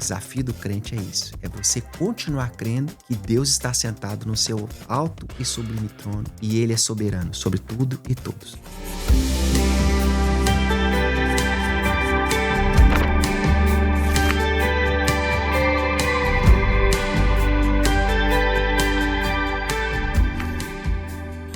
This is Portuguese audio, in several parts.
desafio do crente é isso. É você continuar crendo que Deus está sentado no seu alto e sublime trono. E Ele é soberano sobre tudo e todos.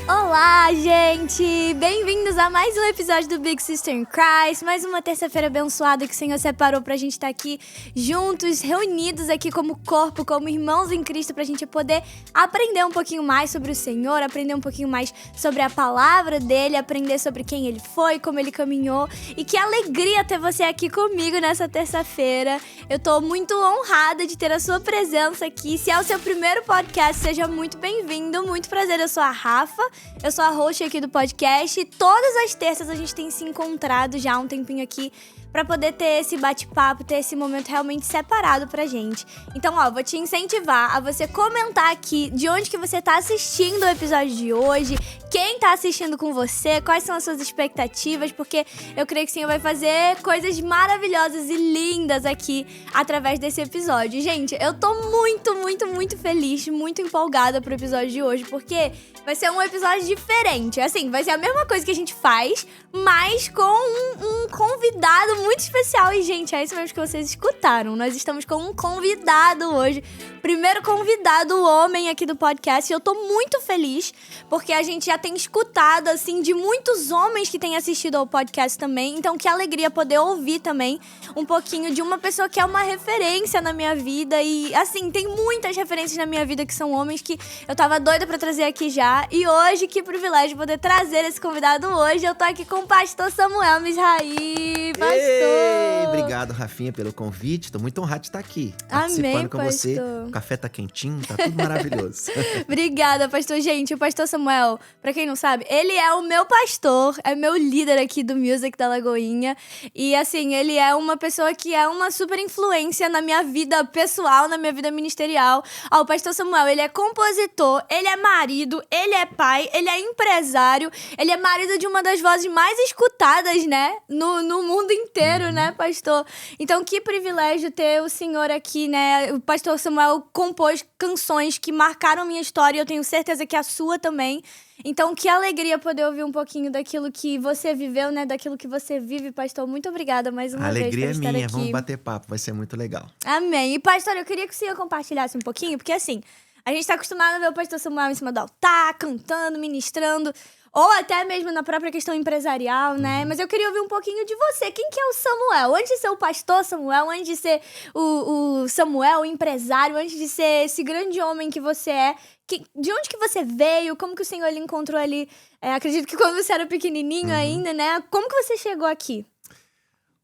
Olá, gente! Bem-vindos a mais um episódio do Big Sister in Christ, mais uma terça-feira abençoada que o Senhor separou pra gente estar aqui juntos, reunidos aqui como corpo, como irmãos em Cristo, pra gente poder aprender um pouquinho mais sobre o Senhor, aprender um pouquinho mais sobre a palavra dele, aprender sobre quem ele foi, como ele caminhou. E que alegria ter você aqui comigo nessa terça-feira. Eu tô muito honrada de ter a sua presença aqui. Se é o seu primeiro podcast, seja muito bem-vindo, muito prazer. Eu sou a Rafa. Eu sou a host aqui do podcast e todas as terças a gente tem se encontrado já há um tempinho aqui pra poder ter esse bate-papo, ter esse momento realmente separado pra gente. Então, vou te incentivar a você comentar aqui de onde que você tá assistindo o episódio de hoje, quem tá assistindo com você, quais são as suas expectativas, porque eu creio que o Senhor vai fazer coisas maravilhosas e lindas aqui através desse episódio. Gente, eu tô muito feliz, muito empolgada pro episódio de hoje, porque vai ser um episódio diferente. Assim, vai ser a mesma coisa que a gente faz, mas com um convidado muito especial. E, gente, é isso mesmo que vocês escutaram. Nós estamos com um convidado hoje. Primeiro convidado, homem aqui do podcast. E eu tô muito feliz, porque a gente já tem escutado, assim, de muitos homens que têm assistido ao podcast também. Então, que alegria poder ouvir também um pouquinho de uma pessoa que é uma referência na minha vida. E, assim, tem muitas referências na minha vida que são homens que eu tava doida pra trazer aqui já. E hoje, que privilégio poder trazer esse convidado hoje. Eu tô aqui com o pastor Samuel Misraí. Pastor! Ei, obrigado, Rafinha, pelo convite. Tô muito honrado de estar aqui, participando com você. O café tá quentinho, tá tudo maravilhoso. Obrigada, pastor. Gente, o pastor Samuel, pra quem não sabe, ele é o meu pastor, é meu líder aqui do Music da Lagoinha. E, assim, ele é uma pessoa que é uma super influência na minha vida pessoal, na minha vida ministerial. O pastor Samuel, ele é compositor, ele é marido, ele é pai, ele é empresário, ele é marido de uma das vozes mais escutadas, né, no mundo inteiro, né, pastor? Então, que privilégio ter o senhor aqui, né? O pastor Samuel compôs canções que marcaram minha história e eu tenho certeza que a sua também. Então, que alegria poder ouvir um pouquinho daquilo que você viveu, né? Daquilo que você vive, pastor. Muito obrigada mais uma vez por estar aqui. A alegria é minha, vamos bater papo, vai ser muito legal. Amém. E, pastor, eu queria que o senhor compartilhasse um pouquinho, porque assim, a gente tá acostumado a ver o pastor Samuel em cima do altar, cantando, ministrando, ou até mesmo na própria questão empresarial, né? Mas eu queria ouvir um pouquinho de você. Quem que é o Samuel? Antes de ser o pastor Samuel, antes de ser o Samuel, o empresário, antes de ser esse grande homem que você é, de onde que você veio? Como que o Senhor lhe encontrou ali? Acredito que quando você era pequenininho ainda, né? Como que você chegou aqui?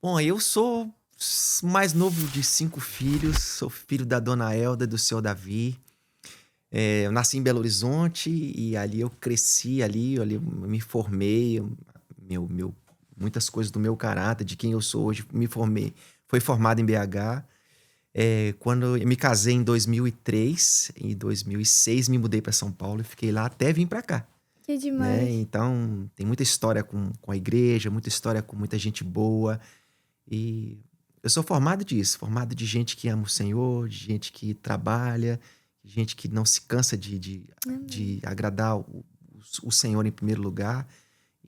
Bom, eu sou mais novo de 5 filhos, sou filho da dona Elda e do seu Davi. Eu nasci em Belo Horizonte e ali eu cresci, ali eu me formei, muitas coisas do meu caráter, de quem eu sou hoje, me formei. Foi formado em BH. Quando eu me casei em 2003, em 2006 me mudei para São Paulo e fiquei lá até vir para cá. Que demais. Né? Então, tem muita história com a igreja, muita história com muita gente boa. E eu sou formado disso, formado de gente que ama o Senhor, de gente que trabalha, gente que não se cansa de agradar o Senhor em primeiro lugar.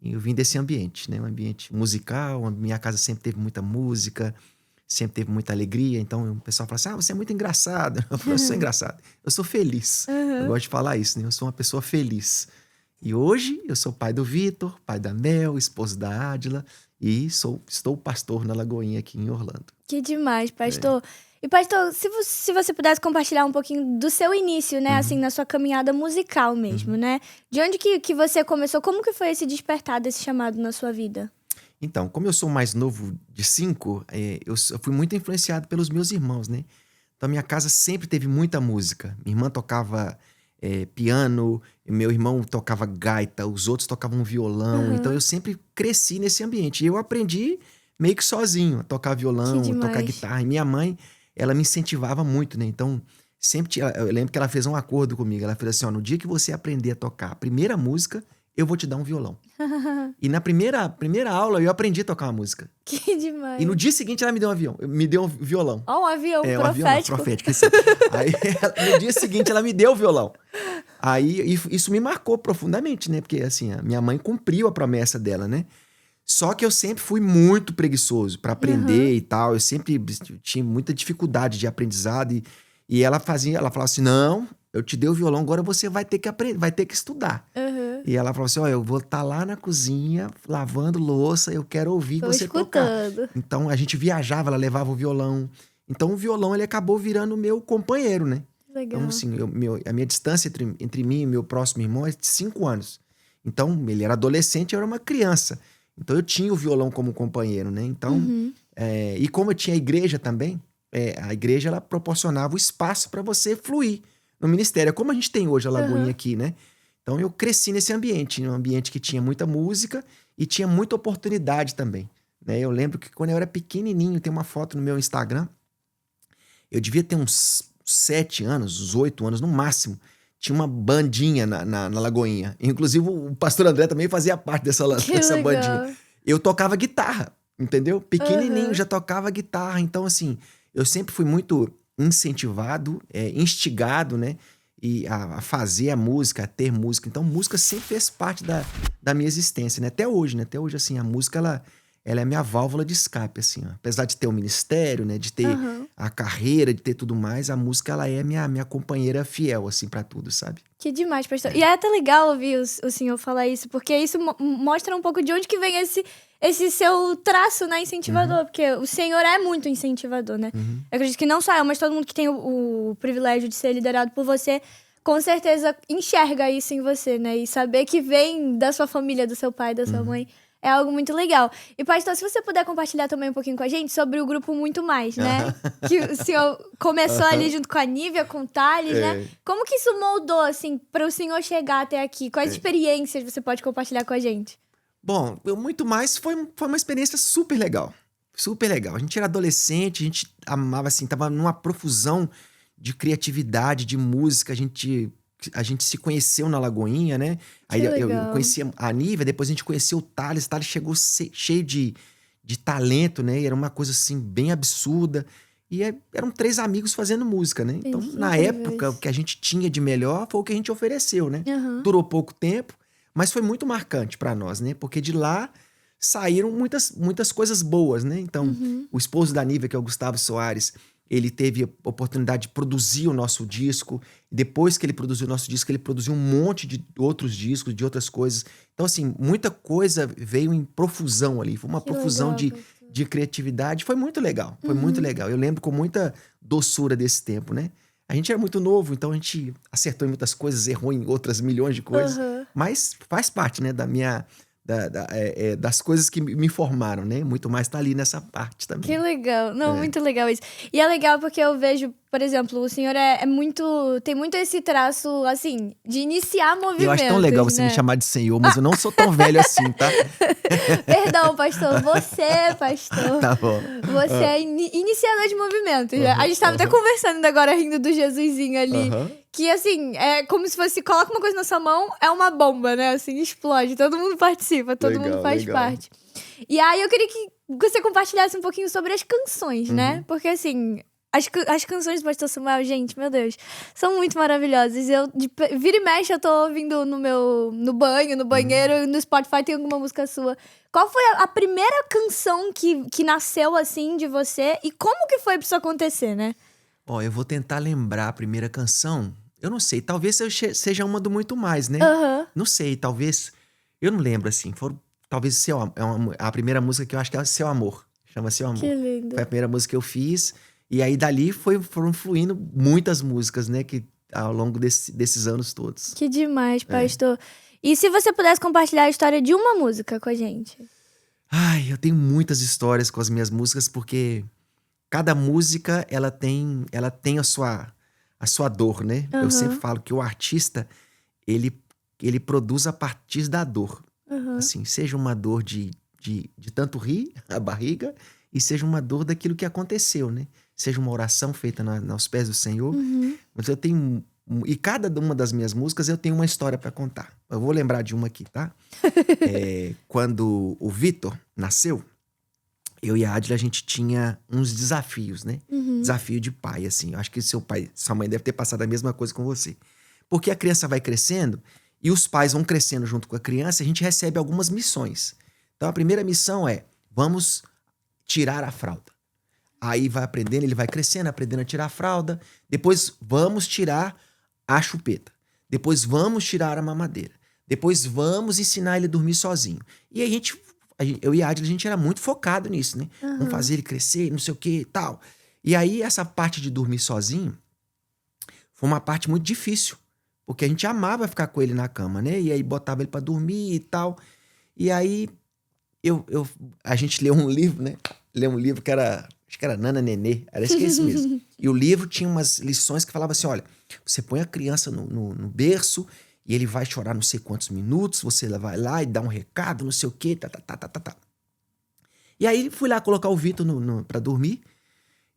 E eu vim desse ambiente, né? Um ambiente musical, minha casa sempre teve muita música, sempre teve muita alegria. Então o pessoal fala assim, você é muito engraçado. Eu falo, eu sou engraçado, eu sou feliz. Eu gosto de falar isso, né? Eu sou uma pessoa feliz. E hoje eu sou pai do Vitor, pai da Mel, esposo da Ádila e estou pastor na Lagoinha aqui em Orlando. Que demais, pastor. E, pastor, se você pudesse compartilhar um pouquinho do seu início, né? Assim, na sua caminhada musical mesmo, né? De onde que você começou? Como que foi esse despertar desse chamado na sua vida? Então, como eu sou o mais novo de 5, eu fui muito influenciado pelos meus irmãos, né? Então, minha casa sempre teve muita música. Minha irmã tocava piano, meu irmão tocava gaita, os outros tocavam violão. Então, eu sempre cresci nesse ambiente. E eu aprendi meio que sozinho a tocar violão, a tocar guitarra. E minha mãe, ela me incentivava muito, né? Então, sempre eu lembro que ela fez um acordo comigo. Ela fez assim, no dia que você aprender a tocar a primeira música, eu vou te dar um violão. E na primeira aula eu aprendi a tocar uma música. Que demais. E no dia seguinte ela me deu um violão. Ó, um avião Um avião profético. profético. Aí no dia seguinte ela me deu o violão. Aí isso me marcou profundamente, né? Porque assim, a minha mãe cumpriu a promessa dela, né? Só que eu sempre fui muito preguiçoso para aprender e tal. Eu sempre tinha muita dificuldade de aprendizado. E ela falava assim: não, eu te dei o violão, agora você vai ter que aprender, vai ter que estudar. E ela falou assim: ó, eu vou estar lá na cozinha lavando louça, eu quero ouvir Tô você escutando. tocar. Então a gente viajava, ela levava o violão. Então o violão ele acabou virando meu companheiro, né? Legal. Então, assim, a minha distância entre mim e meu próximo irmão é de 5 anos. Então, ele era adolescente, eu era uma criança. Então, eu tinha o violão como companheiro, né? Então, e como eu tinha a igreja também, a igreja, ela proporcionava o espaço para você fluir no ministério. É como a gente tem hoje a Lagoinha aqui, né? Então, eu cresci nesse ambiente, um ambiente que tinha muita música e tinha muita oportunidade também, né? Eu lembro que quando eu era pequenininho, tem uma foto no meu Instagram, eu devia ter uns 7 anos, uns 8 anos no máximo. Tinha uma bandinha na Lagoinha. Inclusive, o pastor André também fazia parte dessa legal. bandinha. Eu tocava guitarra, entendeu? Pequenininho, já tocava guitarra. Então, assim, eu sempre fui muito incentivado, instigado, né? E a fazer a música, a ter música. Então, música sempre fez parte da minha existência, né? Até hoje, né? Até hoje, assim, a música, ela é a minha válvula de escape, assim, ó. Apesar de ter o ministério, né? De ter a carreira, de ter tudo mais, a música, ela é minha companheira fiel, assim, pra tudo, sabe? Que demais, pastor. E é até legal ouvir o senhor falar isso, porque isso mostra um pouco de onde que vem esse seu traço, né, incentivador. Porque o senhor é muito incentivador, né? Eu acredito que não só eu, mas todo mundo que tem o privilégio de ser liderado por você, com certeza enxerga isso em você, né? E saber que vem da sua família, do seu pai, da sua mãe, é algo muito legal. E, pastor, se você puder compartilhar também um pouquinho com a gente sobre o grupo Muito Mais, né? Que o senhor começou ali junto com a Nívia, com o Thales, né? Como que isso moldou, assim, para o senhor chegar até aqui? Quais experiências você pode compartilhar com a gente? Bom, Muito Mais foi uma experiência super legal. Super legal. A gente era adolescente, a gente amava, assim, tava numa profusão de criatividade, de música, a gente se conheceu na Lagoinha, né? Aí eu conheci a Nívia, depois a gente conheceu o Thales. O Thales chegou cheio de talento, né? E era uma coisa, assim, bem absurda. E eram 3 amigos fazendo música, né? Então, na época, o que a gente tinha de melhor foi o que a gente ofereceu, né? Durou pouco tempo, mas foi muito marcante pra nós, né? Porque de lá saíram muitas coisas boas, né? Então, o esposo da Nívia, que é o Gustavo Soares, ele teve a oportunidade de produzir o nosso disco. Depois que ele produziu o nosso disco, ele produziu um monte de outros discos, de outras coisas. Então, assim, muita coisa veio em profusão ali. Foi uma profusão de criatividade. Foi muito legal. Foi muito legal. Eu lembro com muita doçura desse tempo, né? A gente era muito novo, então a gente acertou em muitas coisas, errou em outras milhões de coisas. Mas faz parte, né, das coisas que me formaram, né? Muito mais tá ali nessa parte também. Que legal. Não, muito legal isso. E é legal porque eu vejo, por exemplo, o senhor tem muito esse traço, assim, de iniciar movimentos, eu acho tão legal você me chamar de senhor, mas eu não sou tão velho assim, tá? Perdão, pastor. Você, pastor. Tá bom. Você é iniciador de movimentos. A gente tava até conversando ainda agora, rindo do Jesusinho ali. Que, assim, é como se você coloca uma coisa na sua mão, é uma bomba, né? Assim, explode. Todo mundo participa, todo mundo faz parte. E aí, eu queria que você compartilhasse um pouquinho sobre as canções, né? Porque, assim, as canções do Pastor Samuel, gente, meu Deus, são muito maravilhosas. Vira e mexe, eu tô ouvindo no banheiro, no Spotify tem alguma música sua. Qual foi a primeira canção que nasceu, assim, de você? E como que foi pra isso acontecer, né? Ó, eu vou tentar lembrar a primeira canção. Eu não sei, talvez seja uma do Muito Mais, né? Não sei, talvez... Eu não lembro, assim. Talvez a primeira música que eu acho que é Seu Amor. Chama Seu Amor. Que lindo. Foi a primeira música que eu fiz. E aí, dali, foram fluindo muitas músicas, né? Que, ao longo desses anos todos. Que demais, pastor. E se você pudesse compartilhar a história de uma música com a gente? Ai, eu tenho muitas histórias com as minhas músicas, porque... Cada música, ela tem a sua dor, né? Eu sempre falo que o artista, ele produz a partir da dor. Assim, seja uma dor de tanto rir, a barriga, e seja uma dor daquilo que aconteceu, né? Seja uma oração feita aos pés do Senhor. Mas eu tenho E cada uma das minhas músicas eu tenho uma história para contar. Eu vou lembrar de uma aqui, tá? Quando o Vitor nasceu, eu e a Adila, a gente tinha uns desafios, né? Desafio de pai, assim. Eu acho que sua mãe deve ter passado a mesma coisa com você. Porque a criança vai crescendo e os pais vão crescendo junto com a criança, a gente recebe algumas missões. Então, a primeira missão é, vamos tirar a fralda. Aí vai aprendendo, ele vai crescendo, aprendendo a tirar a fralda. Depois, vamos tirar a chupeta. Depois, vamos tirar a mamadeira. Depois, vamos ensinar ele a dormir sozinho. E aí, eu e a Adila, a gente era muito focado nisso, né? Vamos fazer ele crescer, não sei o que e tal. E aí, essa parte de dormir sozinho foi uma parte muito difícil. Porque a gente amava ficar com ele na cama, né? E aí, botava ele pra dormir e tal. E aí, a gente leu um livro, né? Leu um livro que era... Acho que era Nana Nenê, era esse mesmo. E o livro tinha umas lições que falavam assim, olha, você põe a criança no berço e ele vai chorar não sei quantos minutos, você vai lá e dá um recado, não sei o quê, tá. E aí fui lá colocar o Vitor pra dormir,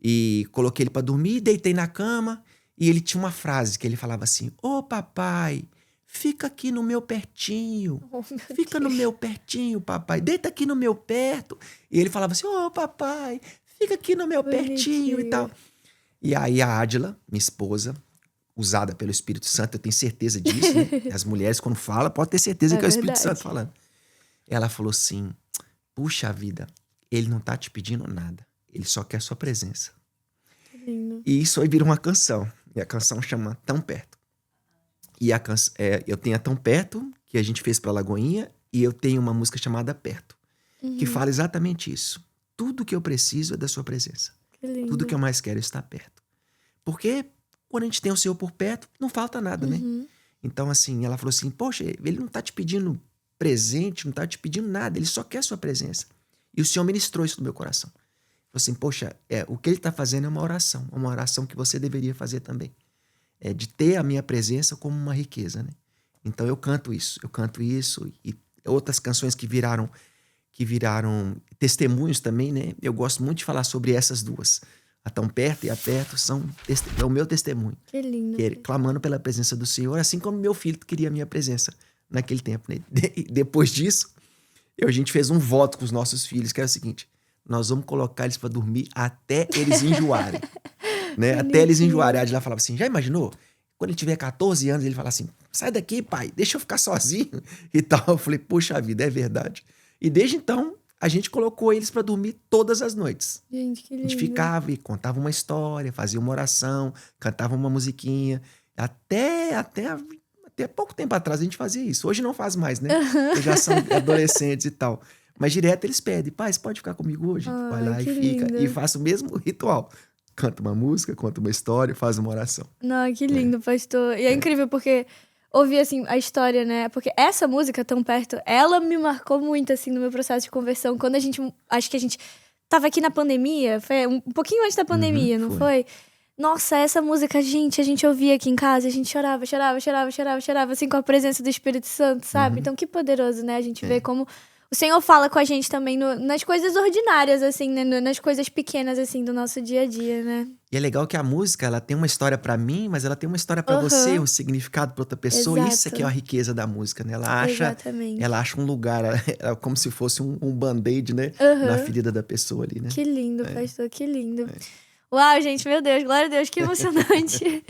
e coloquei ele pra dormir, deitei na cama, e ele tinha uma frase que ele falava assim, ô papai, fica aqui no meu pertinho, fica no meu pertinho, papai, deita aqui no meu perto. E ele falava assim, ô papai, fica aqui no meu pertinho e tal. E aí a Adila, minha esposa, usada pelo Espírito Santo, eu tenho certeza disso, né? As mulheres, quando falam, pode ter certeza que é o Espírito Santo falando. Ela falou assim, puxa vida, ele não tá te pedindo nada. Ele só quer sua presença. Que lindo. E isso aí vira uma canção. E a canção chama Tão Perto. E eu tenho a Tão Perto, que a gente fez pra Lagoinha, e eu tenho uma música chamada Perto, que fala exatamente isso. Tudo que eu preciso é da sua presença. Que lindo. Tudo que eu mais quero é estar perto. Porque quando a gente tem o Senhor por perto, não falta nada, né? Então, assim, ela falou assim, poxa, ele não tá te pedindo presente, não tá te pedindo nada, ele só quer a sua presença. E o Senhor ministrou isso no meu coração. Falou assim, poxa, o que ele tá fazendo é uma oração que você deveria fazer também. É de ter a minha presença como uma riqueza, né? Então eu canto isso e outras canções que viraram testemunhos também, né? Eu gosto muito de falar sobre essas duas. A Tão Perto e a Perto é o meu testemunho. Que lindo. Clamando pela presença do Senhor, assim como meu filho queria a minha presença naquele tempo, né? Depois disso, a gente fez um voto com os nossos filhos, que era o seguinte, nós vamos colocar eles para dormir até eles enjoarem. Né? Até eles enjoarem. A Adila falava assim, já imaginou? Quando ele tiver 14 anos, ele fala assim, sai daqui, pai, deixa eu ficar sozinho e tal. Eu falei, poxa vida, é verdade. E desde então, a gente colocou eles para dormir todas as noites. Gente, que lindo. A gente ficava e contava uma história, fazia uma oração, cantava uma musiquinha. Até pouco tempo atrás a gente fazia isso. Hoje não faz mais, né? Porque já são adolescentes e tal. Mas direto eles pedem, pai, você pode ficar comigo hoje? Vai lá e fica. Lindo. E faço o mesmo ritual. Canta uma música, conta uma história, faz uma oração. Não, que lindo, pastor. E é incrível porque ouvir, assim, a história, né? Porque essa música, Tão Perto, ela me marcou muito, assim, no meu processo de conversão. Quando acho que a gente tava aqui na pandemia, foi um pouquinho antes da pandemia, não foi? Nossa, essa música, gente, a gente ouvia aqui em casa, a gente chorava, assim, com a presença do Espírito Santo, sabe? Então, que poderoso, né? A gente vê como o Senhor fala com a gente também nas coisas ordinárias, assim, né? Nas coisas pequenas, assim, do nosso dia a dia, né? E é legal que a música, ela tem uma história pra mim, mas ela tem uma história pra você, um significado pra outra pessoa. Exato. Isso é que é a riqueza da música, né? Exatamente. Ela acha um lugar, como se fosse um band-aid, né? Na ferida da pessoa ali, né? Que lindo, pastor, que lindo. Uau, gente, meu Deus, glória a Deus, que emocionante.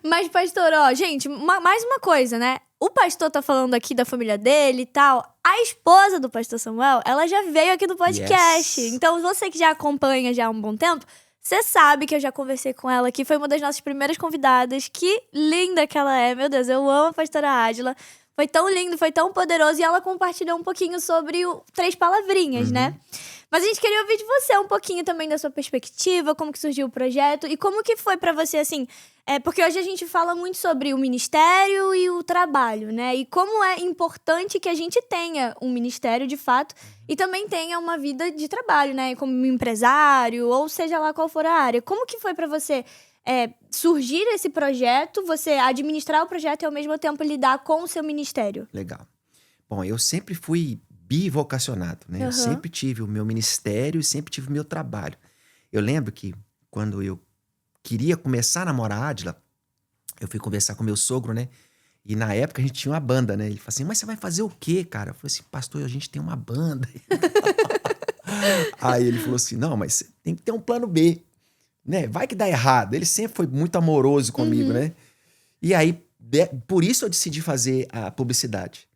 Mas, pastor, ó, gente, mais uma coisa, né? O pastor tá falando aqui da família dele e tal. A esposa do pastor Samuel, ela já veio aqui no podcast. Yes. Então, você que já acompanha já há um bom tempo, você sabe que eu já conversei com ela aqui. Foi uma das nossas primeiras convidadas. Que linda que ela é, meu Deus, eu amo a pastora Adila. Foi tão lindo, foi tão poderoso. E ela compartilhou um pouquinho sobre o 3 palavrinhas, né? Mas a gente queria ouvir de você um pouquinho também da sua perspectiva, como que surgiu o projeto e como que foi pra você, assim... porque hoje a gente fala muito sobre o ministério e o trabalho, né? E como é importante que a gente tenha um ministério, de fato, e também tenha uma vida de trabalho, né? Como empresário, ou seja lá qual for a área. Como que foi pra você surgir esse projeto, você administrar o projeto e ao mesmo tempo lidar com o seu ministério? Legal. Bom, eu sempre fui bivocacionado, né? Eu sempre tive o meu ministério e sempre tive o meu trabalho. Eu lembro que quando eu queria começar a namorar a Adila, eu fui conversar com meu sogro, né? E na época a gente tinha uma banda, né? Ele falou assim, mas você vai fazer o quê, cara? Eu falei assim, pastor, a gente tem uma banda. Aí ele falou assim, não, mas você tem que ter um plano B, né? Vai que dá errado. Ele sempre foi muito amoroso comigo, Uhum. né? E aí, por isso eu decidi fazer a publicidade.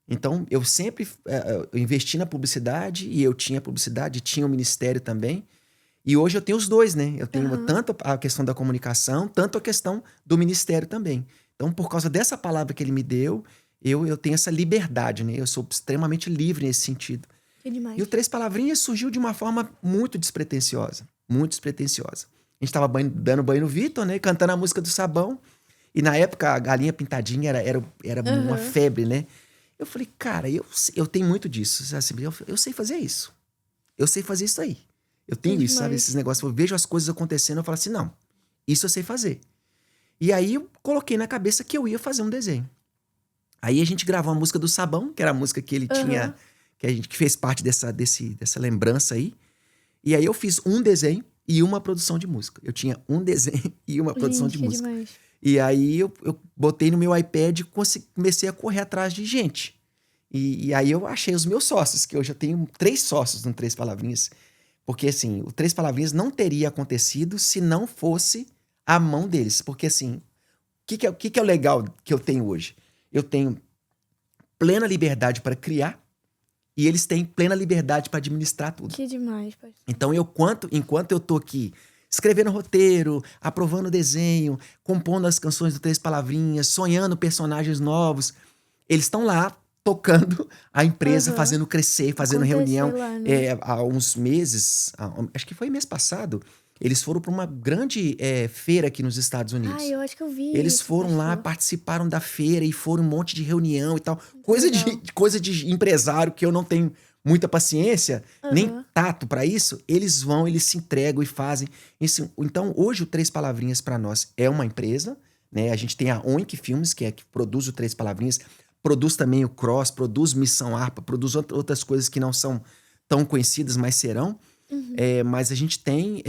Então, eu sempre eu investi na publicidade e eu tinha publicidade, tinha o ministério também. E hoje eu tenho os dois, né? Eu tenho Aham. tanto a questão da comunicação, tanto a questão do ministério também. Então, por causa dessa palavra que ele me deu, eu tenho essa liberdade, né? Eu sou extremamente livre nesse sentido. Que E demais. o Três Palavrinhas surgiu de uma forma muito despretensiosa. Muito despretensiosa. A gente tava dando banho no Vitor, né? Cantando a música do Sabão. E na época a galinha pintadinha era uma Aham. febre, né? Eu falei, cara, eu tenho muito disso. Assim, eu sei fazer isso. Eu sei fazer isso aí. Eu Que tenho isso, sabe? demais. Esses negócios. Eu vejo as coisas acontecendo, eu falo assim, não, isso eu sei fazer. E aí eu coloquei na cabeça que eu ia fazer um desenho. Aí a gente gravou a música do Sabão, que era a música que ele tinha, Aham. que fez parte dessa lembrança aí. E aí eu fiz um desenho e uma produção de música. Eu tinha um desenho e uma produção de Gente, que música. demais. E aí eu botei no meu iPad e comecei a correr atrás de gente. E aí eu achei os meus sócios, que hoje eu tenho 3 sócios no Três Palavrinhas. Porque, assim, o Três Palavrinhas não teria acontecido se não fosse a mão deles. Porque, assim, o que é o legal que eu tenho hoje? Eu tenho plena liberdade para criar e eles têm plena liberdade para administrar tudo. Que demais, pastor. Então, enquanto eu tô aqui escrevendo roteiro, aprovando desenho, compondo as canções do Três Palavrinhas, sonhando personagens novos, eles estão lá tocando a empresa, Aham. fazendo crescer, fazendo Acontecer reunião. lá, né? Há uns meses, acho que foi mês passado, eles foram para uma grande feira aqui nos Estados Ah, Unidos. eu acho que eu vi Eles isso, foram lá, pastor. participaram da feira e foram um monte de reunião e tal. Muito Coisa legal. coisa de empresário que eu não tenho muita paciência, nem Aham. tato para isso. Eles vão, eles se entregam e fazem. Então, hoje o Três Palavrinhas para nós é uma empresa, né? A gente tem a Oink Filmes, que é que produz o Três Palavrinhas, produz também o Cross, produz Missão Harpa, produz outras coisas que não são tão conhecidas, mas serão. Uhum. Mas a gente tem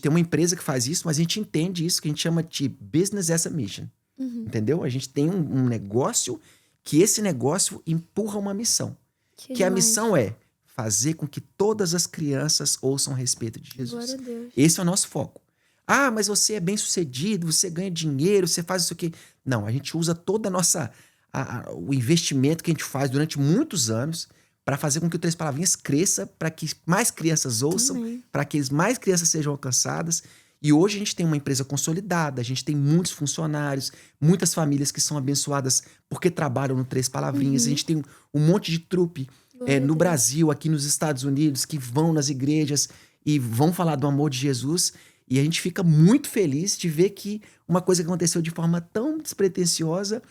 uma empresa que faz isso, mas a gente entende isso, que a gente chama de Business as a Mission. Uhum. Entendeu? A gente tem um negócio que esse negócio empurra uma missão. Que a demais. missão é fazer com que todas as crianças ouçam a respeito de Jesus. Glória a Deus. Esse é o nosso foco. Ah, mas você é bem sucedido, você ganha dinheiro, você faz isso aqui. Não, a gente usa toda a nossa. O investimento que a gente faz durante muitos anos para fazer com que o Três Palavrinhas cresça, para que mais crianças ouçam, Amém. para que mais crianças sejam alcançadas. E hoje a gente tem uma empresa consolidada, a gente tem muitos funcionários, muitas famílias que são abençoadas porque trabalham no Três Palavrinhas. Uhum. A gente tem um monte de trupe Glória a no Deus. Brasil, aqui nos Estados Unidos, que vão nas igrejas e vão falar do amor de Jesus. E a gente fica muito feliz de ver que uma coisa que aconteceu de forma tão despretensiosa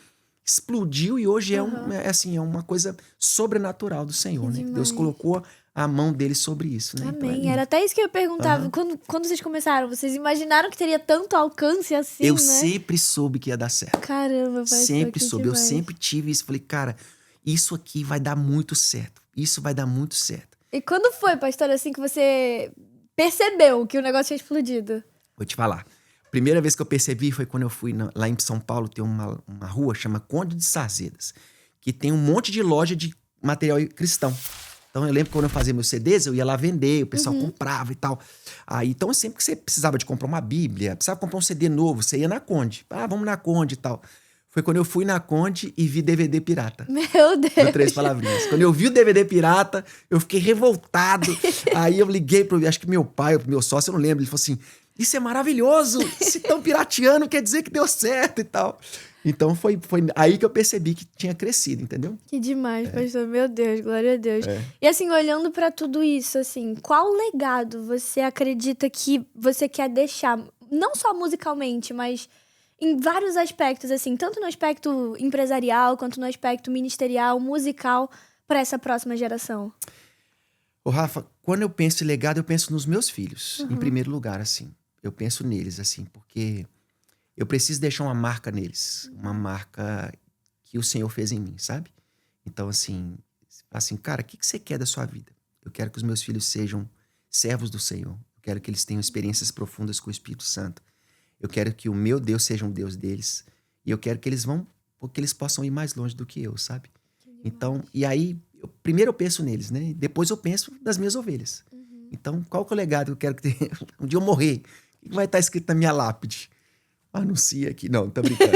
explodiu e hoje Aham. é uma coisa sobrenatural do Senhor, Que né? Deus demais. colocou a mão dele sobre isso, né? Então é Amém. lindo. Era até isso que eu ia perguntar. Aham. Quando vocês começaram, vocês imaginaram que teria tanto alcance assim, Eu né? sempre soube que ia dar certo. Caramba, pastor, Sempre que soube. Eu demais. sempre tive isso. Falei, cara, isso aqui vai dar muito certo. Isso vai dar muito certo. E quando foi, pastor, assim, que você percebeu que o negócio tinha explodido? Vou te falar. Primeira vez que eu percebi foi quando eu fui lá em São Paulo, tem uma rua chama Conde de Sarzedas, que tem um monte de loja de material cristão. Então eu lembro que quando eu fazia meus CDs, eu ia lá vender, o pessoal comprava e tal. Aí, então sempre que você precisava de comprar uma Bíblia, precisava comprar um CD novo, você ia na Conde. Ah, vamos na Conde e tal. Foi quando eu fui na Conde e vi DVD pirata. Meu Do Deus. Três Palavrinhas. Quando eu vi o DVD pirata, eu fiquei revoltado. Aí eu liguei acho que meu pai, pro meu sócio, eu não lembro, ele falou assim, isso é maravilhoso, se estão pirateando quer dizer que deu certo e tal. Então foi aí que eu percebi que tinha crescido, entendeu? Que demais, pastor. Meu Deus, glória a Deus. É. E assim, olhando pra tudo isso, assim, qual legado você acredita que você quer deixar? Não só musicalmente, mas em vários aspectos, assim, tanto no aspecto empresarial, quanto no aspecto ministerial, musical, pra essa próxima geração. Ô Rafa, quando eu penso em legado, eu penso nos meus filhos, em primeiro lugar, assim. Eu penso neles, assim, porque eu preciso deixar uma marca neles. Uma marca que o Senhor fez em mim, sabe? Então, assim, cara, o que você quer da sua vida? Eu quero que os meus filhos sejam servos do Senhor. Eu quero que eles tenham experiências profundas com o Espírito Santo. Eu quero que o meu Deus seja um Deus deles. E eu quero que eles vão, porque eles possam ir mais longe do que eu, sabe? Então, e aí, primeiro eu penso neles, né? Depois eu penso nas minhas ovelhas. Então, qual que é o legado que eu quero que tenha? Um dia eu morrer, o que vai estar escrito na minha lápide? Anuncia aqui. Não, tô brincando.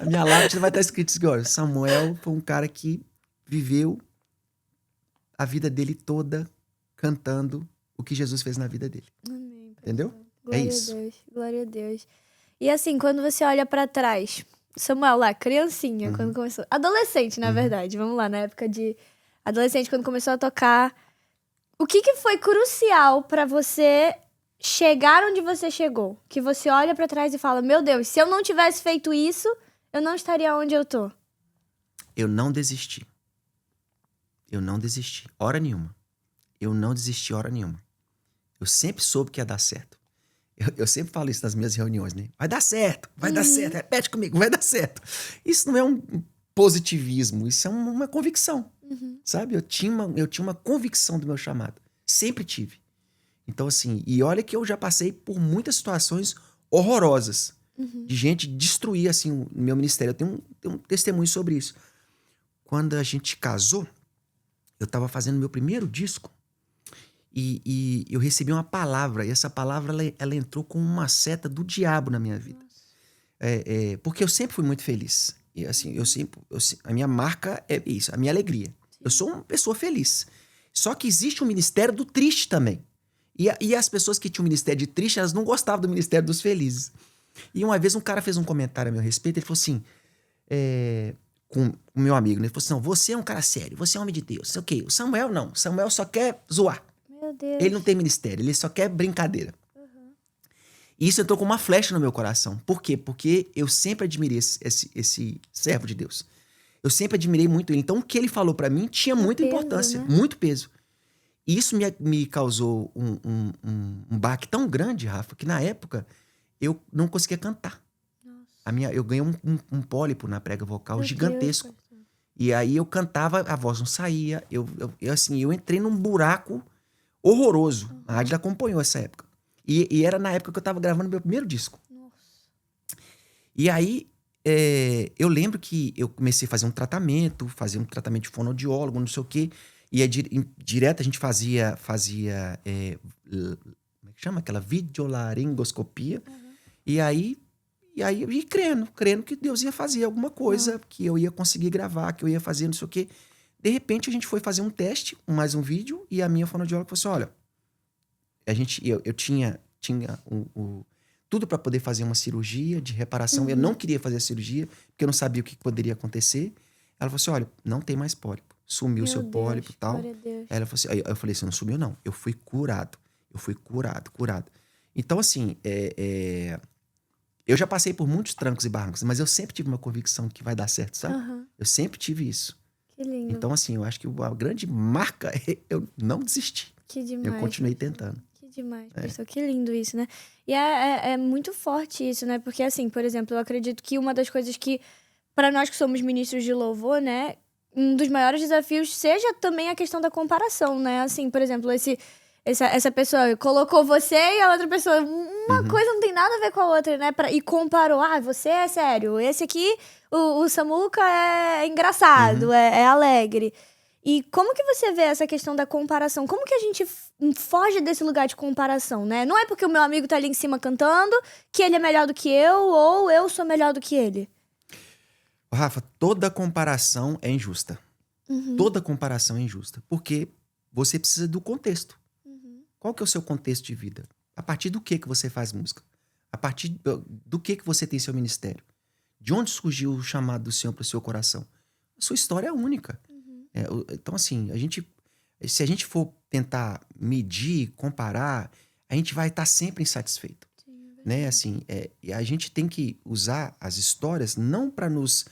A minha lápide vai estar escrito assim, olha, Samuel foi um cara que viveu a vida dele toda cantando o que Jesus fez na vida dele. Amém, entendeu? Glória É isso. a Deus, glória a Deus. E assim, quando você olha pra trás, Samuel lá, criancinha, quando começou... Adolescente, na verdade, vamos lá, na época de adolescente, quando começou a tocar... O que foi crucial pra você chegar onde você chegou? Que você olha pra trás e fala, meu Deus, se eu não tivesse feito isso, eu não estaria onde eu tô. Eu não desisti. Eu não desisti. Hora nenhuma. Eu não desisti hora nenhuma. Eu sempre soube que ia dar certo. Eu sempre falo isso nas minhas reuniões, né? Vai dar certo, vai dar certo. Repete comigo, vai dar certo. Isso não é um positivismo, isso é uma convicção, sabe? Eu tinha uma convicção do meu chamado. Sempre tive. Então, assim, e olha que eu já passei por muitas situações horrorosas. De gente destruir, assim, o meu ministério. Eu tenho um testemunho sobre isso. Quando a gente casou, eu estava fazendo meu primeiro disco e eu recebi uma palavra. E essa palavra, ela entrou como uma seta do diabo na minha vida. Porque eu sempre fui muito feliz. E, assim, a minha marca é isso, a minha alegria. Eu sou uma pessoa feliz. Só que existe um ministério do triste também. E as pessoas que tinham um ministério de triste, elas não gostavam do ministério dos felizes. E uma vez um cara fez um comentário a meu respeito, ele falou assim, com o meu amigo, né? Ele falou assim, não, você é um cara sério, você é um homem de Deus, sei o quê. O Samuel não, Samuel só quer zoar. Meu Deus. Ele não tem ministério, ele só quer brincadeira. E isso entrou com uma flecha no meu coração. Por quê? Porque eu sempre admirei esse servo de Deus. Eu sempre admirei muito ele. Então o que ele falou pra mim tinha muita peso, importância, né? muito peso. E isso me causou um baque tão grande, Rafa, que na época eu não conseguia cantar. Eu ganhei um pólipo na prega vocal Meu gigantesco. Deus. E aí eu cantava, a voz não saía. Eu entrei num buraco horroroso. A rádio acompanhou essa época. E era na época que eu tava gravando meu primeiro disco. Nossa. E aí eu lembro que eu comecei a fazer um tratamento de fonoaudiólogo, não sei o quê. E direto a gente fazia como é que chama? Aquela videolaringoscopia. E aí eu ia crendo que Deus ia fazer alguma coisa, que eu ia conseguir gravar, que eu ia fazer não sei o quê. De repente a gente foi fazer um teste, mais um vídeo, e a minha fonoaudióloga falou assim, olha, eu tinha tudo para poder fazer uma cirurgia de reparação. Eu não queria fazer a cirurgia, porque eu não sabia o que poderia acontecer. Ela falou assim, olha, não tem mais pólipo. Sumiu o seu pólipo e tal. Glória a Deus. Aí ela falou assim, aí eu falei assim, não sumiu não. Eu fui curado. Curado. Então, assim, eu já passei por muitos trancos e barrancos, mas eu sempre tive uma convicção que vai dar certo, sabe? Eu sempre tive isso. Que lindo. Então, assim, eu acho que a grande marca é eu não desisti. Que demais. Eu continuei tentando. Que demais, pessoal. Que lindo isso, né? E é muito forte isso, né? Porque, assim, por exemplo, eu acredito que uma das coisas que, para nós que somos ministros de louvor, né? Um dos maiores desafios seja também a questão da comparação, né? Assim, por exemplo, essa pessoa colocou você e a outra pessoa... Uma coisa não tem nada a ver com a outra, né? E comparou. Ah, você é sério. Esse aqui, o Samuca é engraçado, é alegre. E como que você vê essa questão da comparação? Como que a gente foge desse lugar de comparação, né? Não é porque o meu amigo tá ali em cima cantando que ele é melhor do que eu ou eu sou melhor do que ele. Rafa, toda comparação é injusta. Toda comparação é injusta. Porque você precisa do contexto. Qual que é o seu contexto de vida? A partir do que você faz música? A partir do que você tem seu ministério? De onde surgiu o chamado do Senhor para o seu coração? A sua história é única. Então, assim, se a gente for tentar medir, comparar, a gente vai estar sempre insatisfeito. Né? Assim, e a gente tem que usar as histórias não para nos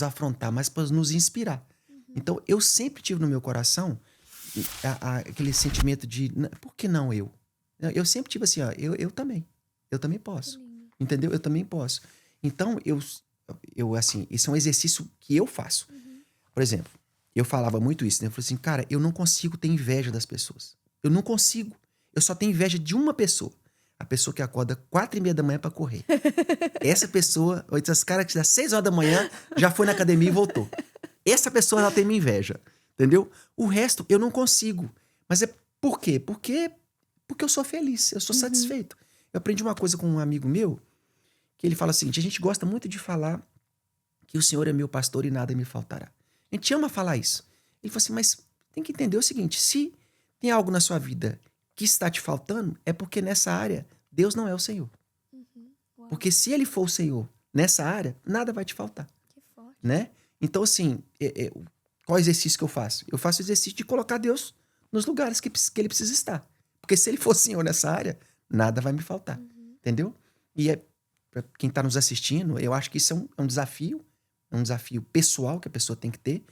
afrontar, mas para nos inspirar. Então, eu sempre tive no meu coração aquele sentimento de, por que não eu? Eu sempre tive assim, ó, eu também posso. Entendeu? Eu também posso. Então, assim, isso é um exercício que eu faço. Por exemplo, eu falava muito isso, né? Eu falei assim, cara, eu não consigo ter inveja das pessoas. Eu não consigo. Eu só tenho inveja de uma pessoa. A pessoa que acorda 4h30 da manhã pra correr. Essa pessoa, esses caras que às 6 horas da manhã já foi na academia e voltou. Essa pessoa, ela tem minha inveja. Entendeu? O resto, eu não consigo. Mas é por quê? Porque eu sou feliz, eu sou satisfeito. Eu aprendi uma coisa com um amigo meu, que ele fala o seguinte: a gente gosta muito de falar que o Senhor é meu pastor e nada me faltará. A gente ama falar isso. Ele falou assim, mas tem que entender o seguinte: se tem algo na sua vida que está te faltando, é porque nessa área Deus não é o Senhor. Porque se Ele for o Senhor nessa área, nada vai te faltar. Que forte. Né? Então, assim, qual exercício que eu faço? Eu faço o exercício de colocar Deus nos lugares que Ele precisa estar. Porque se Ele for Senhor nessa área, nada vai me faltar. Entendeu? E para quem está nos assistindo, eu acho que isso é um desafio pessoal que a pessoa tem que ter,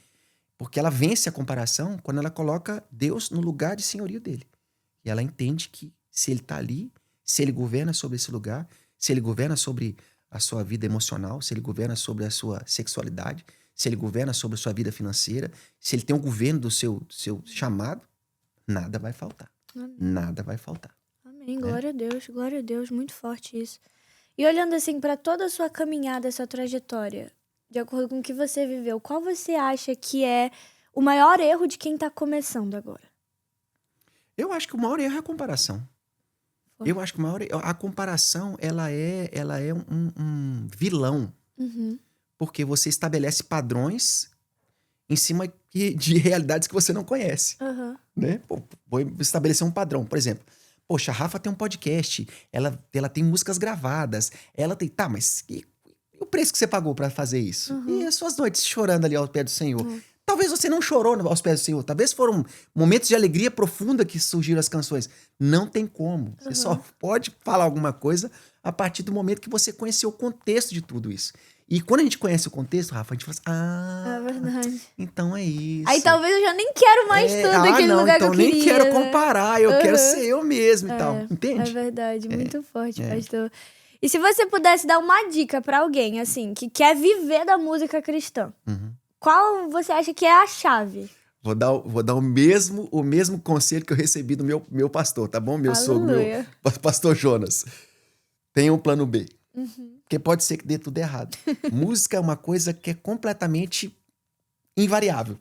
porque ela vence a comparação quando ela coloca Deus no lugar de senhorio dele. E ela entende que se ele está ali, se ele governa sobre esse lugar, se ele governa sobre a sua vida emocional, se ele governa sobre a sua sexualidade, se ele governa sobre a sua vida financeira, se ele tem o governo do seu chamado, nada vai faltar. Amém. Nada vai faltar. Amém. Glória a Deus, muito forte isso. E olhando assim para toda a sua caminhada, a sua trajetória, de acordo com o que você viveu, qual você acha que é o maior erro de quem tá começando agora? Eu acho que o maior erro é a comparação. Eu acho que a comparação, ela é um vilão. Porque você estabelece padrões em cima de realidades que você não conhece. Né? Pô, vou estabelecer um padrão. Por exemplo, poxa, a Rafa tem um podcast, ela tem músicas gravadas, ela tem... Tá, mas e o preço que você pagou pra fazer isso? E as suas noites chorando ali ao pé do Senhor? Talvez você não chorou aos pés do Senhor. Talvez foram momentos de alegria profunda que surgiram as canções. Não tem como. Você só pode falar alguma coisa a partir do momento que você conheceu o contexto de tudo isso. E quando a gente conhece o contexto, Rafa, a gente fala assim, É verdade. então é isso. Aí talvez eu já nem quero mais tudo aquele lugar então que eu queria. nem quero comparar, eu quero ser eu mesmo e tal. Entende? É verdade, muito forte, pastor. E se você pudesse dar uma dica pra alguém, assim, que quer viver da música cristã, qual você acha que é a chave? Vou dar o mesmo conselho que eu recebi do meu pastor, tá bom? Meu sogro, meu pastor Jonas. Tenha um plano B. Porque pode ser que dê tudo errado. Música é uma coisa que é completamente invariável.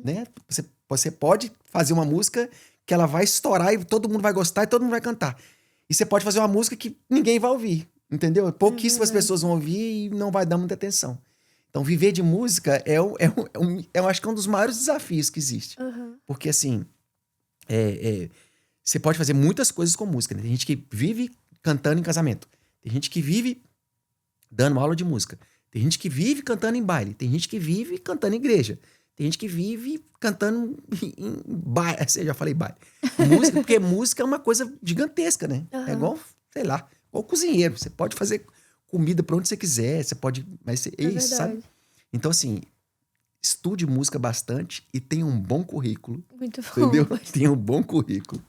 Né? Você pode fazer uma música que ela vai estourar e todo mundo vai gostar e todo mundo vai cantar. E você pode fazer uma música que ninguém vai ouvir. Entendeu? Pouquíssimas pessoas vão ouvir e não vai dar muita atenção. Então, viver de música eu acho que é um dos maiores desafios que existe. Porque, assim, você pode fazer muitas coisas com música. Né? Tem gente que vive cantando em casamento. Tem gente que vive dando aula de música. Tem gente que vive cantando em baile. Tem gente que vive cantando em igreja. Tem gente que vive cantando em baile. Eu já falei baile. Música, porque música é uma coisa gigantesca, né? É igual, sei lá, igual cozinheiro. Você pode fazer comida pra onde você quiser. Você pode... Mas é isso, sabe? Então, assim, estude música bastante e tenha um bom currículo. Muito bom. Entendeu? Tenha um bom currículo.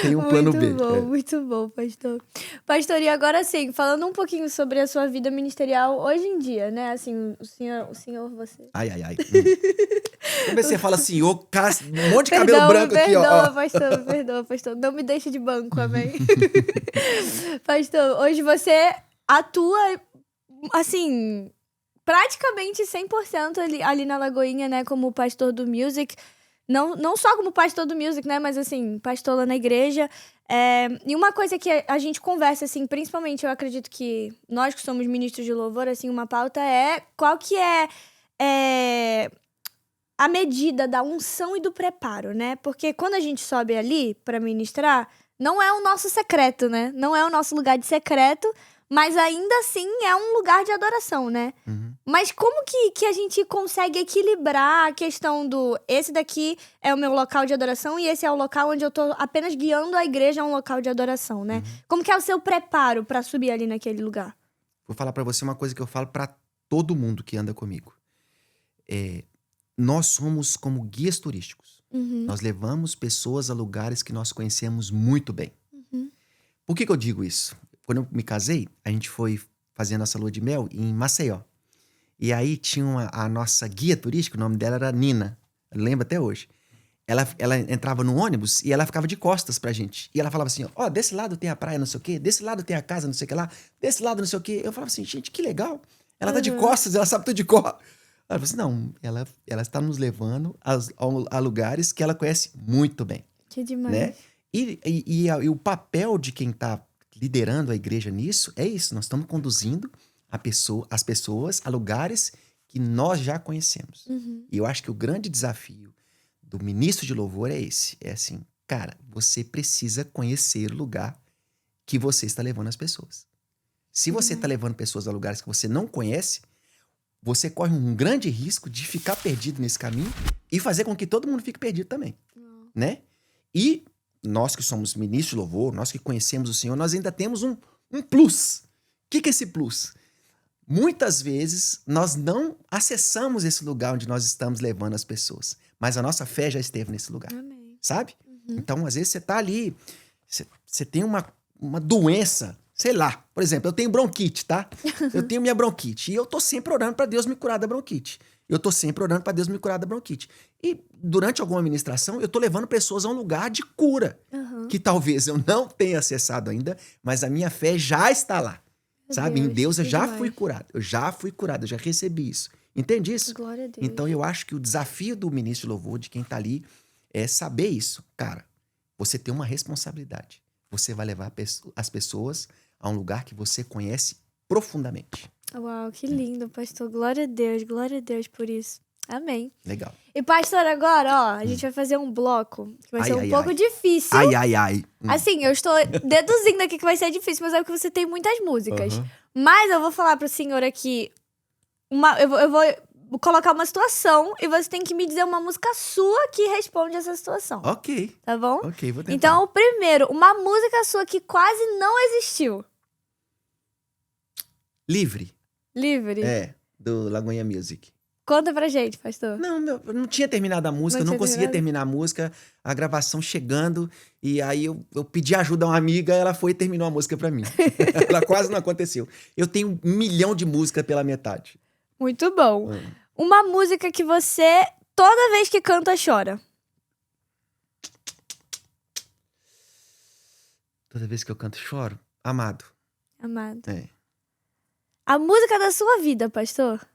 Tem um plano B. Muito bom, pastor. Pastor, e agora sim, falando um pouquinho sobre a sua vida ministerial hoje em dia, né? Assim, o senhor você. Ai. Como você fala senhor, um monte de cabelo branco aqui, ó. Perdoa, pastor. Não me deixe de banco, amém? Pastor, hoje você atua, assim, praticamente 100% ali na Lagoinha, né? Como pastor do Music. Não só como pastor do Music, né? Mas, assim, pastor lá na igreja. E uma coisa que a gente conversa, assim, principalmente, eu acredito que nós que somos ministros de louvor, assim, uma pauta é qual que é a medida da unção e do preparo, né? Porque quando a gente sobe ali pra ministrar, não é o nosso secreto, né? Não é o nosso lugar de secreto, mas ainda assim é um lugar de adoração, né? Mas como que a gente consegue equilibrar a questão do... Esse daqui é o meu local de adoração e esse é o local onde eu tô apenas guiando a igreja a um local de adoração, né? Como que é o seu preparo pra subir ali naquele lugar? Vou falar pra você uma coisa que eu falo pra todo mundo que anda comigo. Nós somos como guias turísticos. Nós levamos pessoas a lugares que nós conhecemos muito bem. Por que eu digo isso? Quando eu me casei, a gente foi fazer a nossa lua de mel em Maceió. E aí tinha a nossa guia turística, o nome dela era Nina. Eu lembro até hoje. ela entrava no ônibus e ela ficava de costas pra gente. E ela falava assim, ó, desse lado tem a praia, não sei o quê, desse lado tem a casa, não sei o que lá, desse lado não sei o quê. Eu falava assim, gente, que legal. Ela tá de costas, ela sabe tudo de cor. Ela falou assim, não, ela está nos levando a lugares que ela conhece muito bem. Que demais. Né? E o papel de quem tá liderando a igreja nisso é isso. Nós estamos conduzindo as pessoas a lugares que nós já conhecemos. E eu acho que o grande desafio do ministro de louvor é esse. É assim, cara, você precisa conhecer o lugar que você está levando as pessoas. Se você está levando pessoas a lugares que você não conhece, você corre um grande risco de ficar perdido nesse caminho e fazer com que todo mundo fique perdido também. Né? E nós que somos ministros de louvor, nós que conhecemos o Senhor, nós ainda temos um plus. O que é esse plus? Muitas vezes nós não acessamos esse lugar onde nós estamos levando as pessoas, mas a nossa fé já esteve nesse lugar. Amém. Sabe? Então, às vezes você tá ali, você tem uma doença, sei lá, por exemplo, eu tenho bronquite, tá? Eu tenho minha bronquite e eu tô sempre orando para Deus me curar da bronquite. Eu tô sempre orando para Deus me curar da bronquite. E durante alguma ministração, eu tô levando pessoas a um lugar de cura, que talvez eu não tenha acessado ainda, mas a minha fé já está lá. Sabe? Em Deus eu já fui curado. Eu já fui curado, eu já recebi isso. Entende isso? Glória a Deus. Então eu acho que o desafio do ministro de louvor, de quem tá ali, é saber isso. Cara, você tem uma responsabilidade. Você vai levar as pessoas a um lugar que você conhece profundamente. Uau, que lindo, pastor. Glória a Deus por isso. Amém. Legal. E pastor, agora, ó, a gente vai fazer um bloco que vai ser um pouco difícil. Ai. Assim, eu estou deduzindo aqui que vai ser difícil, mas é porque você tem muitas músicas. Mas eu vou falar pro senhor aqui, eu vou colocar uma situação e você tem que me dizer uma música sua que responde essa situação. Ok. Tá bom? Ok, vou tentar. Então, primeiro, uma música sua que quase não existiu. Livre. Livre? É, do Lagoinha Music. Conta pra gente, pastor. Não, eu não tinha terminado a música, eu não conseguia terminar a música, a gravação chegando, e aí eu pedi ajuda a uma amiga, ela foi e terminou a música pra mim. Ela quase não aconteceu. Eu tenho 1 milhão de música pela metade. Muito bom. Uma música que você, toda vez que canta, chora. Toda vez que eu canto, choro. Amado. Amado. É. A música da sua vida, pastor?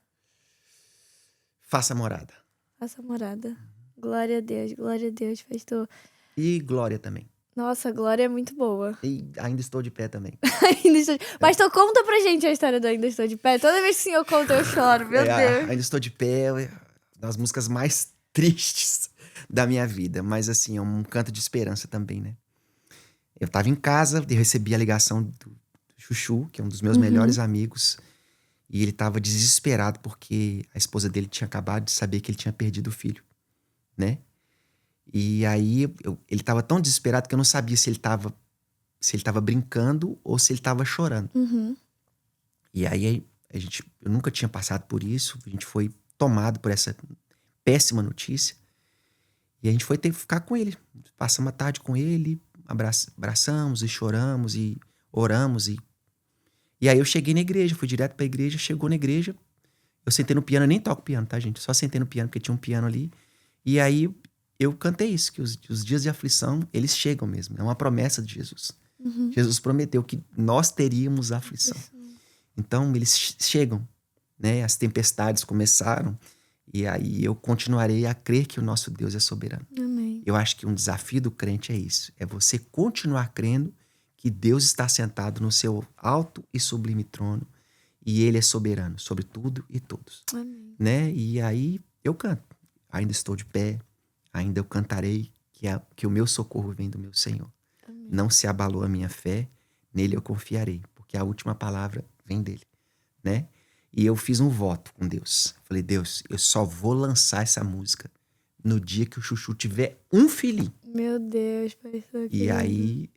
Faça morada. Faça morada. Glória a Deus, pastor. E glória também. Nossa, glória é muito boa. E ainda estou de pé também. Pastor, conta pra gente a história do Ainda Estou de Pé. Toda vez que o senhor conta, eu choro, meu Deus. Ainda estou de pé, das músicas mais tristes da minha vida. Mas assim, é um canto de esperança também, né? Eu tava em casa, eu recebi a ligação do Chuchu, que é um dos meus melhores amigos. E ele tava desesperado porque a esposa dele tinha acabado de saber que ele tinha perdido o filho, né? E aí ele tava tão desesperado que eu não sabia se ele tava brincando ou se ele tava chorando. E aí eu nunca tinha passado por isso, a gente foi tomado por essa péssima notícia. E a gente foi ter que ficar com ele. Passamos a tarde com ele, abraçamos e choramos e oramos. E aí eu cheguei na igreja, fui direto pra igreja, chegou na igreja. Eu sentei no piano, eu nem toco piano, tá, gente? Só sentei no piano porque tinha um piano ali. E aí eu cantei isso, que os dias de aflição, eles chegam mesmo. É uma promessa de Jesus. Jesus prometeu que nós teríamos aflição. Então eles chegam, né? As tempestades começaram. E aí eu continuarei a crer que o nosso Deus é soberano. Amém. Eu acho que um desafio do crente é isso. É você continuar crendo que Deus está sentado no seu alto e sublime trono. E Ele é soberano sobre tudo e todos. Amém. Né? E aí eu canto. Ainda estou de pé. Ainda eu cantarei que o meu socorro vem do meu Senhor. Amém. Não se abalou a minha fé. Nele eu confiarei. Porque a última palavra vem dele. Né? E eu fiz um voto com Deus. Falei, Deus, eu só vou lançar essa música no dia que o Chuchu tiver um filhinho. Meu Deus, pastor. E aí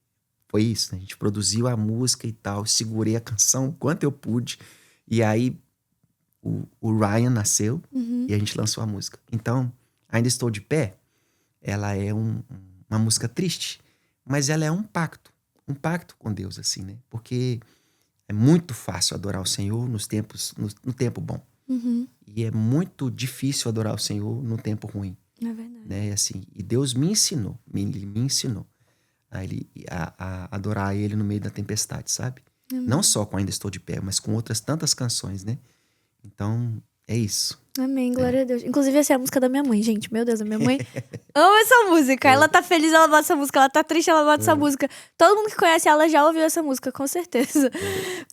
foi isso, né? A gente produziu a música e tal, segurei a canção o quanto eu pude. E aí o Ryan nasceu e a gente lançou a música. Então, Ainda Estou de Pé, ela é uma música triste, mas ela é um pacto com Deus, assim, né? Porque é muito fácil adorar o Senhor no tempo bom. E é muito difícil adorar o Senhor no tempo ruim. É verdade. né? Assim, e Deus me ensinou, ele me ensinou a adorar ele no meio da tempestade, sabe? Não só com Ainda Estou de Pé, mas com outras tantas canções, né? Então, é isso. Amém, glória a Deus. Inclusive, essa é a música da minha mãe, gente. Meu Deus, a minha mãe ama essa música. Ela tá feliz, ela bota essa música. Ela tá triste, ela bota essa música. Todo mundo que conhece ela já ouviu essa música, com certeza.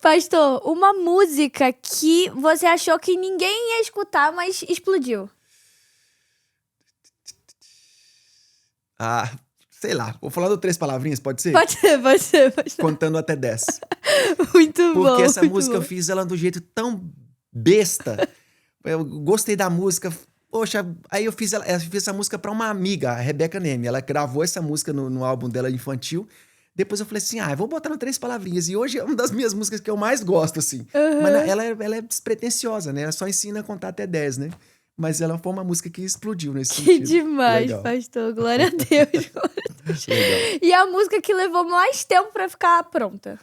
Pastor, uma música que você achou que ninguém ia escutar, mas explodiu. Sei lá, vou falar de 3 palavrinhas, pode ser? Pode ser. Contando até 10. Muito bom. Porque essa muito música bom. eu fiz ela do jeito tão besta. Eu gostei da música. Poxa, aí eu fiz essa música pra uma amiga, a Rebeca Neme. Ela gravou essa música no álbum dela infantil. Depois eu falei assim, eu vou botar no 3 palavrinhas. E hoje é uma das minhas músicas que eu mais gosto, assim. Mas ela é despretensiosa, né? Ela só ensina a contar até 10, né? Mas ela foi uma música que explodiu nesse Que sentido. demais, Legal. pastor. Glória a Deus. Legal. E a música que levou mais tempo pra ficar pronta?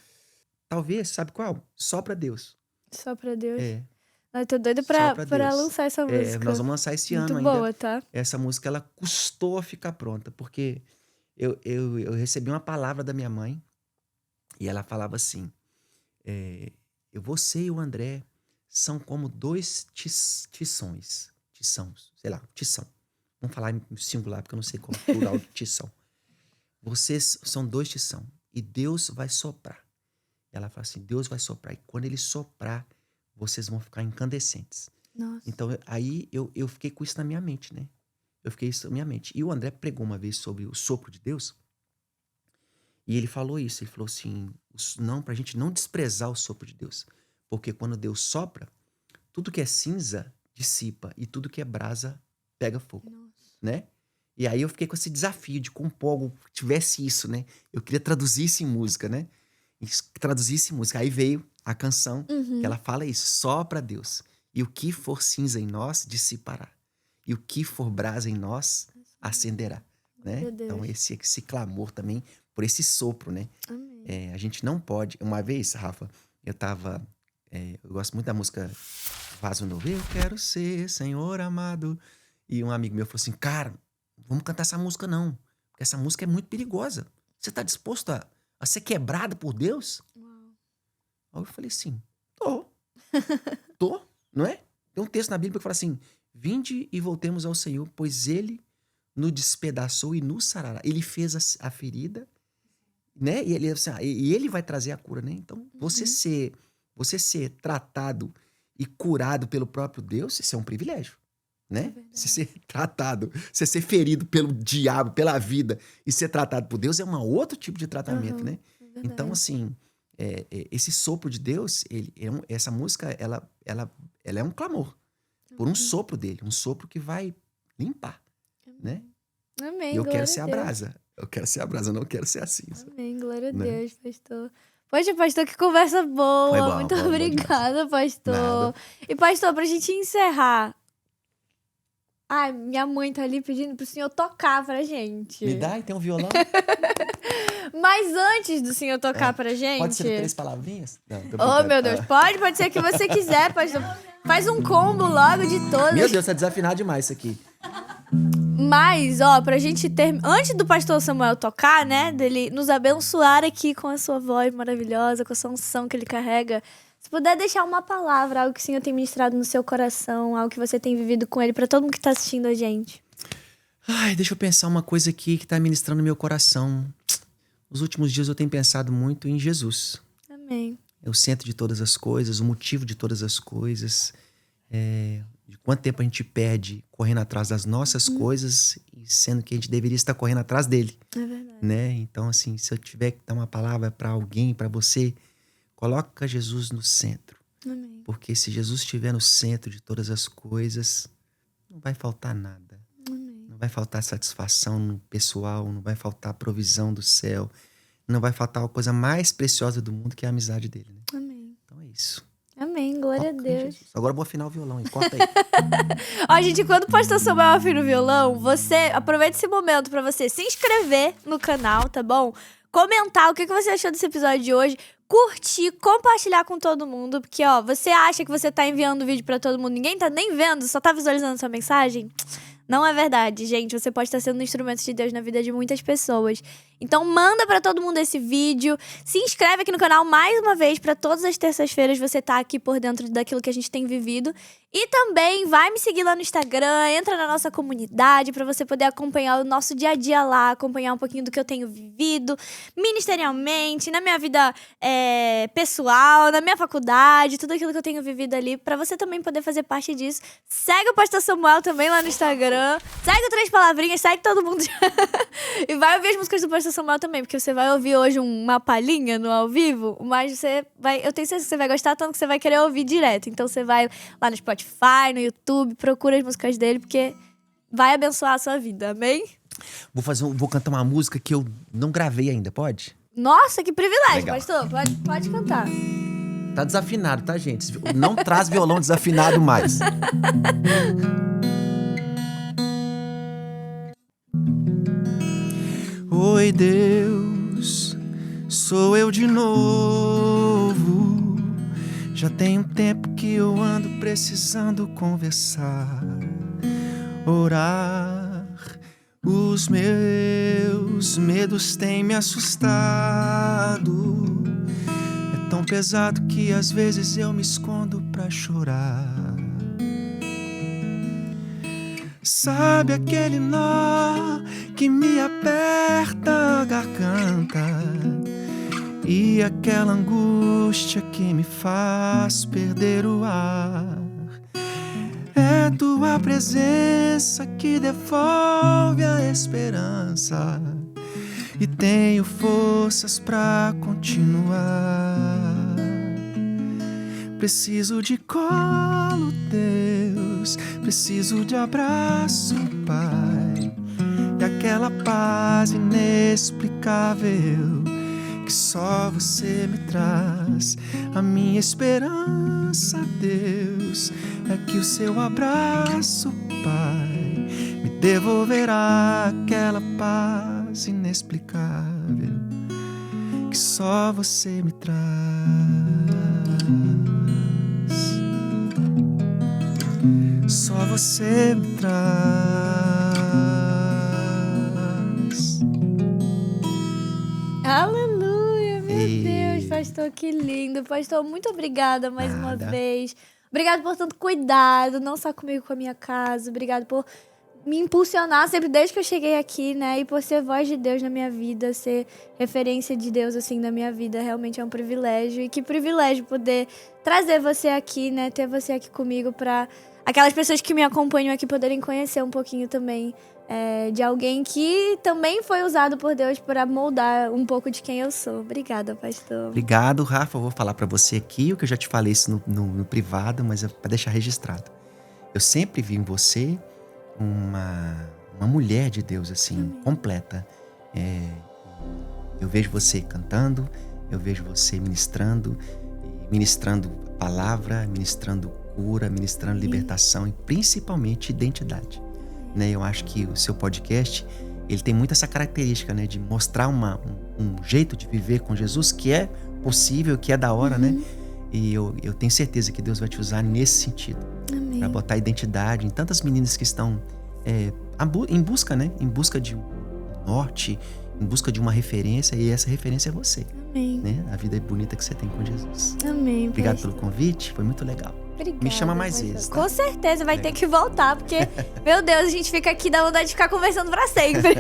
Talvez, sabe qual? Só pra Deus. Só pra Deus. É. Eu tô doida Só pra Deus. lançar essa música. Nós vamos lançar esse ano Muito ainda. boa, tá? Essa música, ela custou a ficar pronta, porque eu recebi uma palavra da minha mãe e ela falava assim, você e o André são como 2 tições. Tição. Vamos falar em singular, porque eu não sei qual é o plural de tição. Vocês são 2 tição e Deus vai soprar. Ela fala assim, Deus vai soprar. E quando ele soprar, vocês vão ficar incandescentes. Nossa. Então, aí eu fiquei com isso na minha mente, né? Eu fiquei isso na minha mente. E o André pregou uma vez sobre o sopro de Deus. E ele falou isso. Ele falou assim, pra gente não desprezar o sopro de Deus. Porque quando Deus sopra, tudo que é cinza dissipa. E tudo que é brasa pega fogo. Nossa. Né? E aí eu fiquei com esse desafio de compor algo que tivesse isso, né? Eu queria traduzir isso em música, né? Aí veio a canção que ela fala isso, só pra Deus. E o que for cinza em nós, dissipará. E o que for brasa em nós, acenderá. Né? Então esse clamor também, por esse sopro, né? A gente não pode... Uma vez, Rafa, eu tava... eu gosto muito da música Vaso Novo. Eu quero ser Senhor amado. E um amigo meu falou assim, cara, vamos cantar essa música não. Porque essa música é muito perigosa. Você tá disposto a ser quebrado por Deus? Aí eu falei assim, tô, não é? Tem um texto na Bíblia que fala assim, vinde e voltemos ao Senhor, pois Ele nos despedaçou e nos sarará. Ele fez a ferida, né? E ele vai trazer a cura, né? Então, você ser tratado e curado pelo próprio Deus, isso é um privilégio, né? Você ser tratado, você ser ferido pelo diabo, pela vida e ser tratado por Deus é um outro tipo de tratamento, né? Então, assim, esse sopro de Deus, essa música, ela é um clamor por um sopro dele, um sopro que vai limpar, né? Amém, E eu quero glória ser a a Deus. brasa. Eu quero ser a brasa, eu não quero ser assim. Amém, glória a Né? Deus, pastor. Poxa, pastor, que conversa boa. Foi bom, Muito bom obrigada, pastor. Nada. E, pastor, pra gente encerrar. Ai, minha mãe tá ali pedindo pro senhor tocar pra gente. Me dá e tem um violão? Mas antes do senhor tocar pra gente... Pode ser 3 palavrinhas? Não, tô Oh, brincando. meu Deus, pode ser o que você quiser, pastor. Faz um combo logo de todas. Meu Deus, tá desafinado demais isso aqui. Mas, ó, pra gente ter... Antes do pastor Samuel tocar, né? Dele nos abençoar aqui com a sua voz maravilhosa, com a sua unção que ele carrega. Se puder deixar uma palavra, algo que o Senhor tem ministrado no seu coração, algo que você tem vivido com ele, pra todo mundo que tá assistindo a gente. Ai, deixa eu pensar uma coisa aqui que tá ministrando no meu coração. Nos últimos dias eu tenho pensado muito em Jesus. Amém. É o centro de todas as coisas, o motivo de todas as coisas. De quanto tempo a gente perde correndo atrás das nossas coisas, sendo que a gente deveria estar correndo atrás dele. É verdade. Né? Então, assim, se eu tiver que dar uma palavra para alguém, para você, coloca Jesus no centro. Amém. Porque se Jesus estiver no centro de todas as coisas, não vai faltar nada. Amém. Não vai faltar satisfação pessoal, não vai faltar provisão do céu, não vai faltar a coisa mais preciosa do mundo, que é a amizade dele. Né? Amém. Então é isso. Amém, glória Toca a em Deus. Jesus. Agora eu vou afinar o violão aí, corta aí. Ó, gente, quando o pastor Samuel afina o violão, você aproveita esse momento pra você se inscrever no canal, tá bom? Comentar o que você achou desse episódio de hoje, curtir, compartilhar com todo mundo, porque, ó, você acha que você tá enviando o vídeo pra todo mundo, ninguém tá nem vendo, só tá visualizando sua mensagem? Não é verdade, gente. Você pode estar sendo um instrumento de Deus na vida de muitas pessoas. Então manda pra todo mundo esse vídeo. Se inscreve aqui no canal mais uma vez pra todas as terças-feiras você tá aqui por dentro daquilo que a gente tem vivido. E também vai me seguir lá no Instagram, entra na nossa comunidade pra você poder acompanhar o nosso dia a dia lá, acompanhar um pouquinho do que eu tenho vivido ministerialmente, na minha vida pessoal, na minha faculdade, tudo aquilo que eu tenho vivido ali, pra você também poder fazer parte disso. Segue o Pastor Samuel também lá no Instagram, segue o Três Palavrinhas, segue todo mundo e vai ouvir as músicas do Pastor Samuel também, porque você vai ouvir hoje uma palhinha no ao vivo, mas eu tenho certeza que você vai gostar tanto que você vai querer ouvir direto. Então você vai lá no Spotify, no YouTube, procura as músicas dele, porque vai abençoar a sua vida, amém? Vou cantar uma música que eu não gravei ainda, pode? Nossa, que privilégio, Legal. pastor. Pode cantar. Tá desafinado, tá, gente? Não traz violão desafinado mais. Oi, Deus, sou eu de novo. Já tem um tempo que eu ando precisando conversar, orar. Os meus medos têm me assustado. É tão pesado que às vezes eu me escondo pra chorar. Sabe aquele nó que me aperta a garganta e aquela angústia que me faz perder o ar? É tua presença que devolve a esperança e tenho forças pra continuar. Preciso de colo, Deus, preciso de abraço, Pai, e aquela paz inexplicável que só você me traz. A minha esperança, Deus, é que o seu abraço, Pai, me devolverá aquela paz inexplicável que só você me traz. Só você me traz. Aleluia, meu Deus, pastor, que lindo. Pastor, muito obrigada mais uma vez. Obrigado por tanto cuidado, não só comigo, com a minha casa. Obrigado por me impulsionar sempre desde que eu cheguei aqui, né? E por ser voz de Deus na minha vida, ser referência de Deus, assim, na minha vida. Realmente é um privilégio. E que privilégio poder trazer você aqui, né? Ter você aqui comigo pra aquelas pessoas que me acompanham aqui poderem conhecer um pouquinho também de alguém que também foi usado por Deus para moldar um pouco de quem eu sou. Obrigada, pastor. Obrigado, Rafa. Eu vou falar pra você aqui o que eu já te falei isso no privado, mas é pra deixar registrado. Eu sempre vi em você uma mulher de Deus, assim, completa. Eu vejo você cantando, eu vejo você ministrando palavra, ministrando cura, ministrando libertação e principalmente identidade. Né? Eu acho que o seu podcast, ele tem muito essa característica, né, de mostrar um jeito de viver com Jesus que é possível, que é da hora, né? E eu tenho certeza que Deus vai te usar nesse sentido. Para botar identidade em tantas meninas que estão em busca, né? Em busca de um norte, em busca de uma referência, e essa referência é você. Amém. Né? A vida é bonita que você tem com Jesus. Amém. Obrigado pelo convite, foi muito legal. Obrigada, me chama mais vezes. Tá? Com certeza, vai ter que voltar, porque, meu Deus, a gente fica aqui, dá vontade de ficar conversando pra sempre.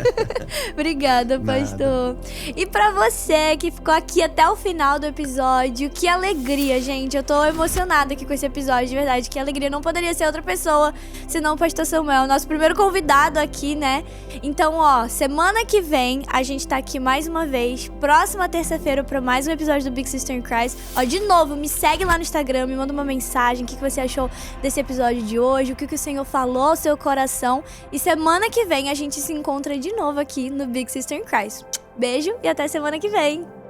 Obrigada, pastor. E pra você que ficou aqui até o final do episódio, que alegria, gente. Eu tô emocionada aqui com esse episódio, de verdade. Que alegria, não poderia ser outra pessoa senão o pastor Samuel, nosso primeiro convidado aqui, né? Então, semana que vem a gente tá aqui mais uma vez, próxima terça-feira, pra mais um episódio do Big Sister in Christ. De novo, me segue lá no Instagram, me manda uma mensagem, o que você achou desse episódio de hoje, o que o Senhor falou ao seu coração. E semana que vem a gente se encontra de novo aqui no Big Sister in Christ. Beijo e até semana que vem!